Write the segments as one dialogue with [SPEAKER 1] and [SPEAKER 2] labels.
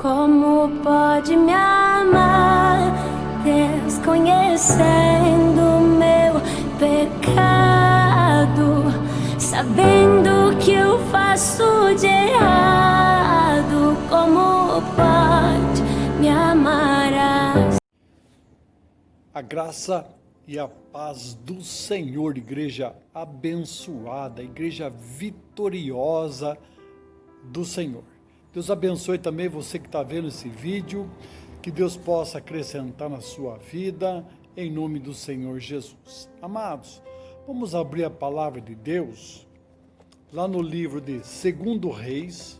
[SPEAKER 1] Como pode me amar, desconhecendo meu pecado, sabendo que eu faço de errado? Como pode me amar assim?
[SPEAKER 2] A graça e a paz do Senhor, igreja abençoada, igreja vitoriosa do Senhor. Deus abençoe também você que está vendo esse vídeo, que Deus possa acrescentar na sua vida, em nome do Senhor Jesus. Amados, vamos abrir a palavra de Deus, lá no livro de 2 Reis,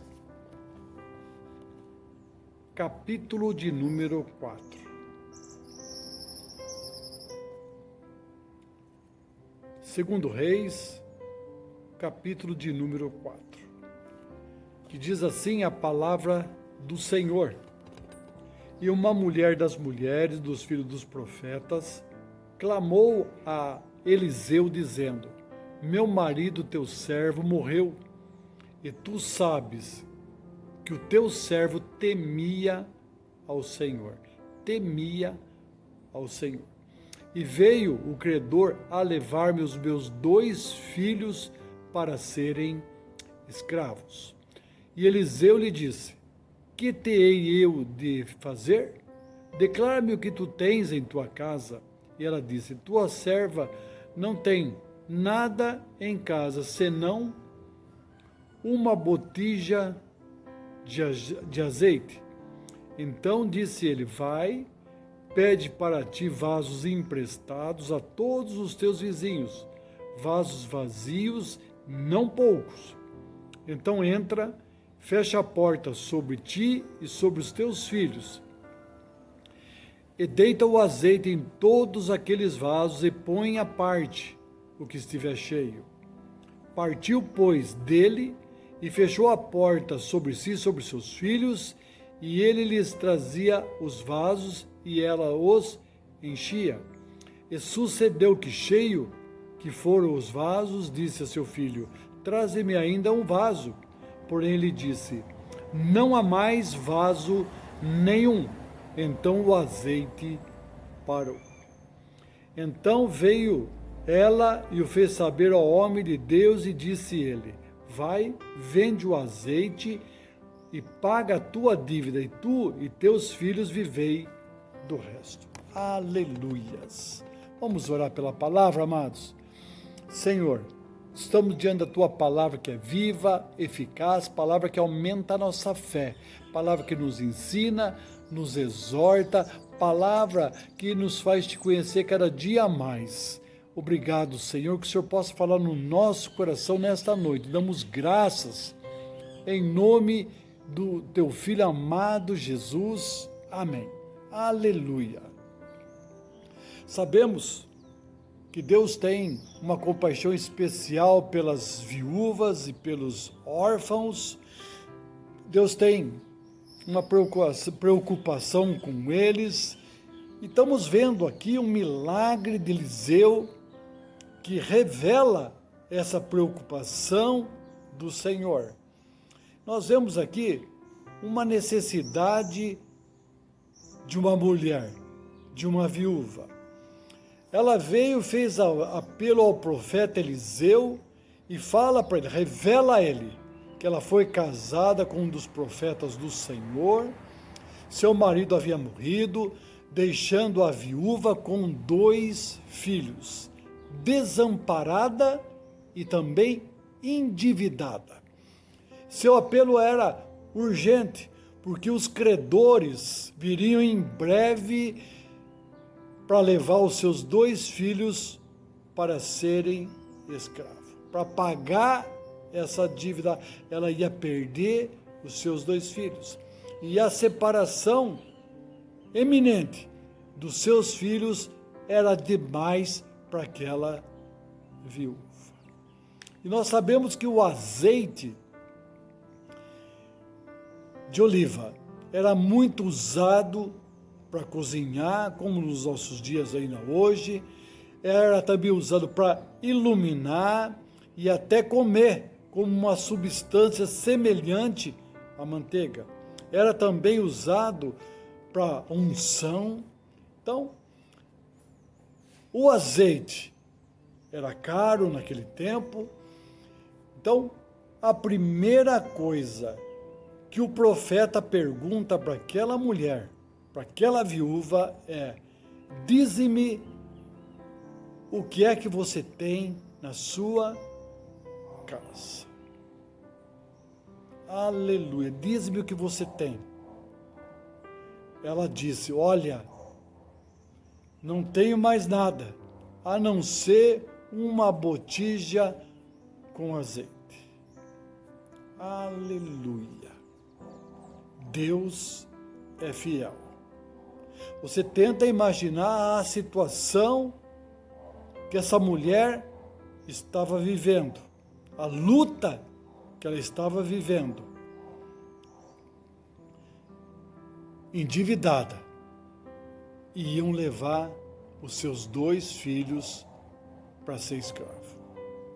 [SPEAKER 2] capítulo de número 4. 2 Reis, capítulo de número 4. Que diz assim a palavra do Senhor: E uma mulher das mulheres dos filhos dos profetas clamou a Eliseu dizendo: Meu marido, teu servo, morreu, e tu sabes que o teu servo temia ao Senhor. Temia ao Senhor. E veio o credor a levar-me os meus 2 filhos para serem escravos. E Eliseu lhe disse: Que te hei eu de fazer? Declara-me o que tu tens em tua casa. E ela disse: Tua serva não tem nada em casa, senão uma botija de azeite. Então disse ele: Vai, pede para ti vasos emprestados a todos os teus vizinhos, vasos vazios, não poucos. Então entra, fecha a porta sobre ti e sobre os teus filhos, e deita o azeite em todos aqueles vasos e põe à parte o que estiver cheio. Partiu, pois, dele e fechou a porta sobre si e sobre seus filhos, e ele lhes trazia os vasos e ela os enchia. E sucedeu que, cheio que foram os vasos, disse a seu filho: Traze-me ainda um vaso. Porém ele disse: Não há mais vaso nenhum. Então o azeite parou. Então veio ela e o fez saber ao homem de Deus, e disse ele: Vai, vende o azeite e paga a tua dívida, e tu e teus filhos vivei do resto. Aleluias. Vamos orar pela palavra, amados. Senhor, estamos diante da tua palavra que é viva, eficaz, palavra que aumenta a nossa fé, palavra que nos ensina, nos exorta, palavra que nos faz te conhecer cada dia mais. Obrigado, Senhor, que o Senhor possa falar no nosso coração nesta noite. Damos graças em nome do teu Filho amado Jesus. Amém. Aleluia. Sabemos que Deus tem uma compaixão especial pelas viúvas e pelos órfãos. Deus tem uma preocupação com eles. E estamos vendo aqui um milagre de Eliseu que revela essa preocupação do Senhor. Nós vemos aqui uma necessidade de uma mulher, de uma viúva. Ela veio, fez apelo ao profeta Eliseu e fala para ele, revela a ele que ela foi casada com um dos profetas do Senhor, seu marido havia morrido, deixando a viúva com 2 filhos, desamparada e também endividada. Seu apelo era urgente, porque os credores viriam em breve para levar os seus 2 filhos para serem escravos. Para pagar essa dívida, ela ia perder os seus 2 filhos. E a separação eminente dos seus filhos era demais para aquela viúva. E nós sabemos que o azeite de oliva era muito usado para cozinhar, como nos nossos dias ainda hoje. Era também usado para iluminar e até comer, como uma substância semelhante à manteiga. era também usado para unção. Então, o azeite era caro naquele tempo. Então, a primeira coisa que o profeta pergunta para aquela mulher, para aquela viúva é: dize-me o que é que você tem na sua casa. Aleluia, diz-me o que você tem. Ela disse: olha, não tenho mais nada, a não ser uma botija com azeite. Aleluia. Deus é fiel. Você tenta imaginar a situação que essa mulher estava vivendo, a luta que ela estava vivendo. Endividada. E iam levar os seus 2 filhos para ser escravo.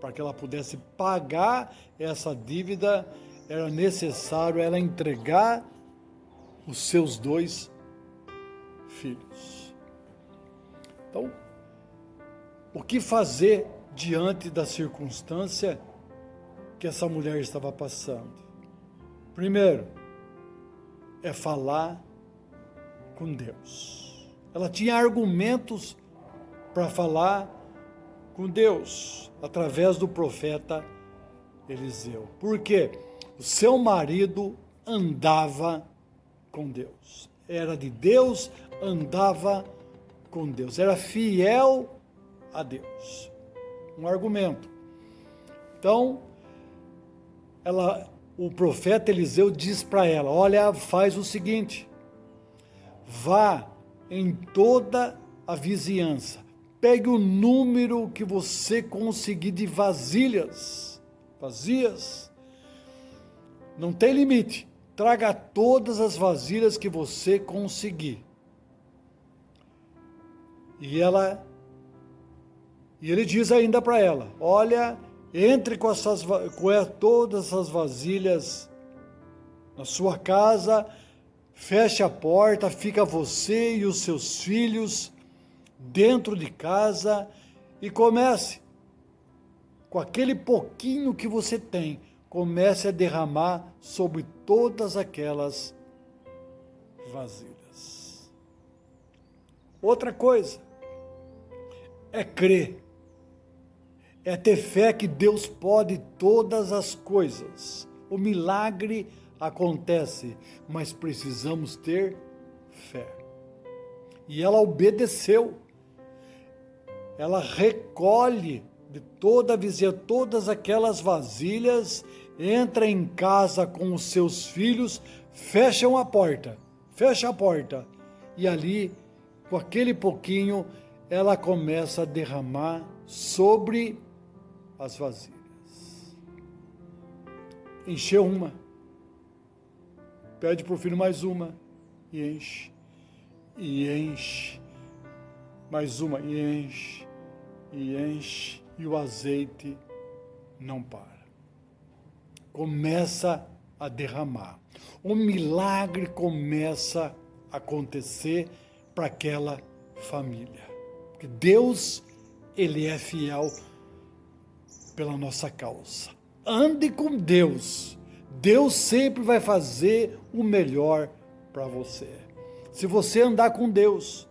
[SPEAKER 2] Para que ela pudesse pagar essa dívida, era necessário ela entregar os seus 2 filhos. Então, o que fazer diante da circunstância que essa mulher estava passando? Primeiro, é falar com Deus. Ela tinha argumentos para falar com Deus, através do profeta Eliseu. Por quê? O seu marido andava com Deus. Era de Deus, andava com Deus. Era fiel a Deus. Um argumento. Então, o profeta Eliseu diz para ela: olha, faz o seguinte, vá em toda a vizinhança, pegue o número que você conseguir de vasilhas, vazias, não tem limite, traga todas as vasilhas que você conseguir. E ele diz ainda para ela: olha, entre com todas essas vasilhas na sua casa, feche a porta, fica você e os seus filhos dentro de casa e comece, com aquele pouquinho que você tem, comece a derramar sobre todas aquelas vasilhas. Outra coisa é crer, é ter fé que Deus pode todas as coisas. O milagre acontece, mas precisamos ter fé. E ela obedeceu. Ela recolhe de toda a vizinhança todas aquelas vasilhas, entra em casa com os seus filhos, fecha a porta, e ali, com aquele pouquinho, ela começa a derramar sobre as vasilhas. Encheu uma, pede para o filho mais uma, e enche, mais uma, e enche, e o azeite não para. Começa a derramar. Um milagre começa a acontecer para aquela família. Porque Deus, Ele é fiel pela nossa causa. Ande com Deus. Deus sempre vai fazer o melhor para você. Se você andar com Deus,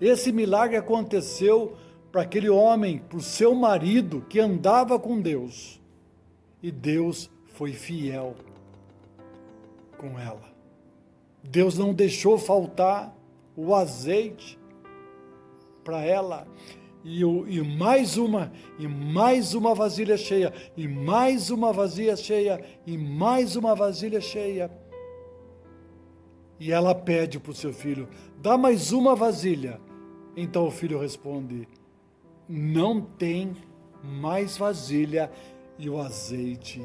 [SPEAKER 2] esse milagre aconteceu para aquele homem, para o seu marido que andava com Deus. E Deus foi fiel com ela. Deus não deixou faltar o azeite para ela. E mais uma vasilha cheia, e mais uma vasilha cheia, e mais uma vasilha cheia. E ela pede para o seu filho: dá mais uma vasilha. Então o filho responde: não tem mais vasilha, e o azeite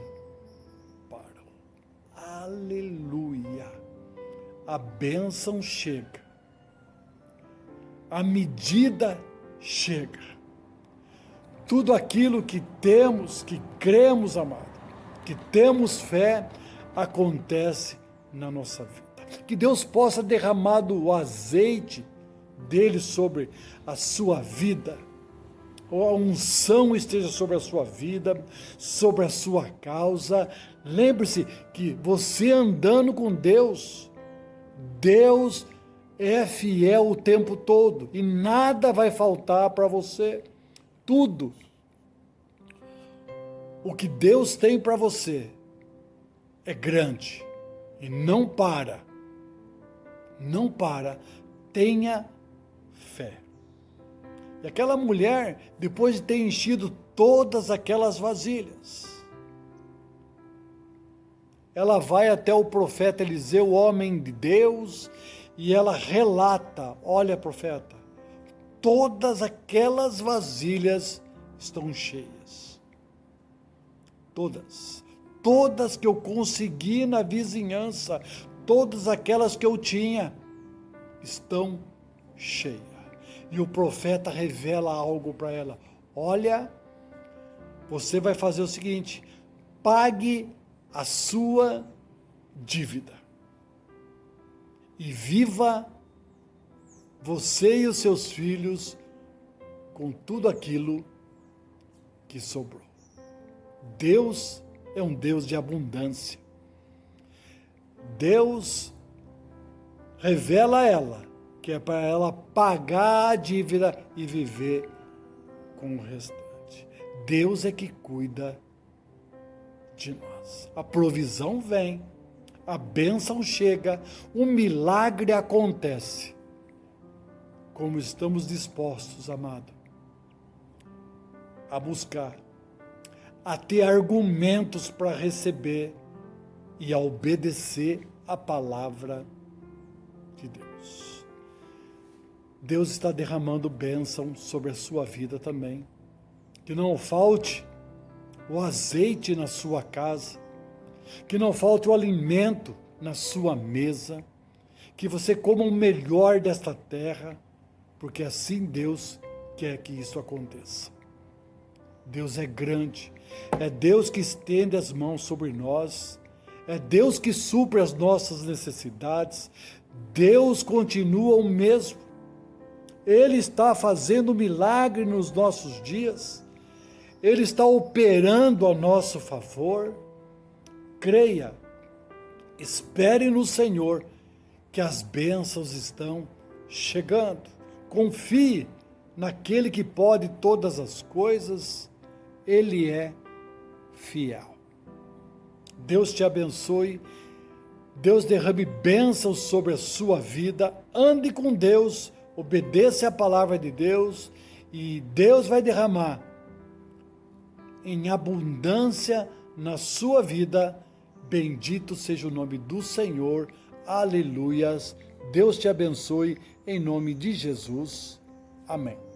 [SPEAKER 2] parou. Aleluia! A bênção chega. A medida chega. Tudo aquilo que temos, que cremos, amado, que temos fé, acontece na nossa vida. Que Deus possa derramar o azeite dele sobre a sua vida. Ou a unção esteja sobre a sua vida, sobre a sua causa. Lembre-se que você andando com Deus, Deus é fiel o tempo todo e nada vai faltar para você. Tudo o que Deus tem para você é grande e não para. Não para. Tenha fé. E aquela mulher, depois de ter enchido todas aquelas vasilhas, ela vai até o profeta Eliseu, o homem de Deus, e ela relata: olha, profeta, todas aquelas vasilhas estão cheias. Todas que eu consegui na vizinhança, todas aquelas que eu tinha, estão cheias. E o profeta revela algo para ela: olha, você vai fazer o seguinte, pague a sua dívida e viva você e os seus filhos com tudo aquilo que sobrou. Deus é um Deus de abundância. Deus revela a ela que é para ela pagar a dívida e viver com o restante. Deus é que cuida de nós. A provisão vem, a bênção chega, o milagre acontece. Como estamos dispostos, amado, a buscar, a ter argumentos para receber e a obedecer a palavra de Deus. Deus está derramando bênção sobre a sua vida também. Que não falte o azeite na sua casa, que não falte o alimento na sua mesa, que você coma o melhor desta terra, porque assim Deus quer que isso aconteça. Deus é grande, é Deus que estende as mãos sobre nós, é Deus que supre as nossas necessidades, Deus continua o mesmo. Ele está fazendo milagre nos nossos dias, Ele está operando a nosso favor. Creia, espere no Senhor, que as bênçãos estão chegando. Confie naquele que pode todas as coisas, Ele é fiel. Deus te abençoe, Deus derrame bênçãos sobre a sua vida, ande com Deus, obedeça a palavra de Deus e Deus vai derramar em abundância na sua vida. Bendito seja o nome do Senhor. Aleluias. Deus te abençoe em nome de Jesus. Amém.